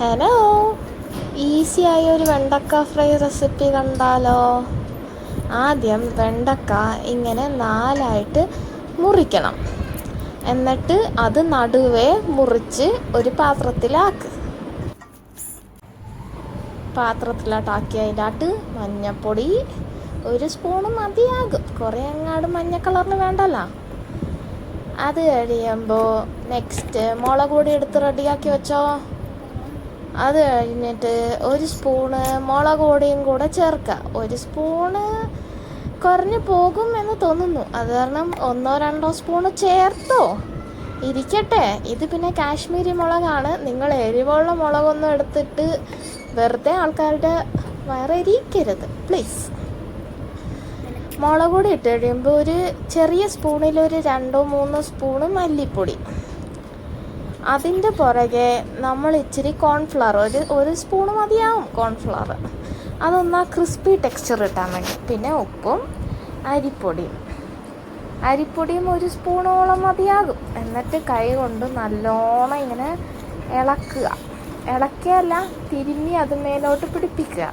Hello, ഈസിയായ ഒരു വെണ്ടക്ക fry recipe കണ്ടാലോ? ആദ്യം വെണ്ടക്ക ഇങ്ങനെ നാലായിട്ട് മുറിക്കണം. എന്നിട്ട് അത് നടുവേ മുറിച്ച് ഒരു പാത്രത്തിലോട്ടാക്കി അതിൻ്റെ മഞ്ഞപ്പൊടി ഒരു സ്പൂണ് മതിയാകും. കുറേ അങ്ങാട് മഞ്ഞ കളറിന് വേണ്ടല്ലോ. അത് കഴിയുമ്പോൾ നെക്സ്റ്റ് മുളക് പൊടി എടുത്ത് റെഡിയാക്കി വെച്ചോ. അത് കഴിഞ്ഞിട്ട് ഒരു സ്പൂണ് മുളക് പൊടിയും കൂടെ ചേർക്കുക. ഒരു സ്പൂണ് കുറഞ്ഞു പോകും എന്ന് തോന്നുന്നു, അത് കാരണം 1-2 സ്പൂണ് ചേർത്തോ. ഇരിക്കട്ടെ, ഇത് പിന്നെ കാശ്മീരി മുളകാണ്. നിങ്ങൾ എരിവുള്ള മുളകൊന്നും എടുത്തിട്ട് വെറുതെ ആൾക്കാരുടെ വയറിരിക്കരുത് പ്ലീസ്. മുളക് പൊടി ഇട്ട് കഴിയുമ്പോൾ ഒരു ചെറിയ സ്പൂണിൽ ഒരു 2-3 സ്പൂണ് മല്ലിപ്പൊടി. അതിൻ്റെ പുറകെ നമ്മൾ ഇച്ചിരി കോൺഫ്ലവർ, ഒരു സ്പൂണ് മതിയാവും കോൺഫ്ലവർ. അതൊന്ന് ക്രിസ്പി ടെക്സ്ചർ കിട്ടാൻ വേണ്ടി. പിന്നെ ഉപ്പും അരിപ്പൊടിയും ഒരു സ്പൂണോളം മതിയാകും. എന്നിട്ട് കൈ കൊണ്ട് നല്ലോണം ഇങ്ങനെ ഇളക്കുകയല്ല, തിരുമ്മി അത് മേലോട്ട് പിടിപ്പിക്കുക.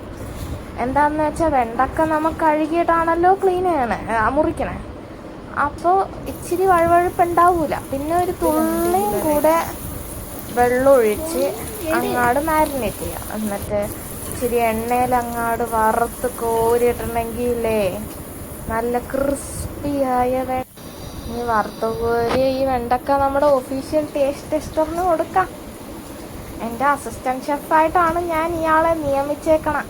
എന്താണെന്ന് വെച്ചാൽ വെണ്ടക്ക നമുക്ക് കഴുകിയിട്ടാണല്ലോ മുറിക്കണേ. അപ്പോൾ ഇച്ചിരി വഴുവഴുപ്പുണ്ടാവില്ല. പിന്നെ ഒരു തുള്ളിയും കൂടെ വെള്ളമൊഴിച്ച് അങ്ങാട് മാരിനേറ്റ് ചെയ്യുക. എന്നിട്ട് ഇച്ചിരി എണ്ണയിൽ അങ്ങാട് വറുത്ത് കോരിയിട്ടുണ്ടെങ്കിലേ നല്ല ക്രിസ്പിയായ ഈ വറുത്ത് കോരി ഈ വെണ്ടക്ക നമ്മുടെ ഒഫീഷ്യൽ ടേസ്റ്റ് ടെസ്റ്ററിന് കൊടുക്കാം. എൻ്റെ അസിസ്റ്റൻറ്റ് ഷെഫായിട്ടാണ് ഞാൻ ഇയാളെ നിയമിച്ചേക്കണം.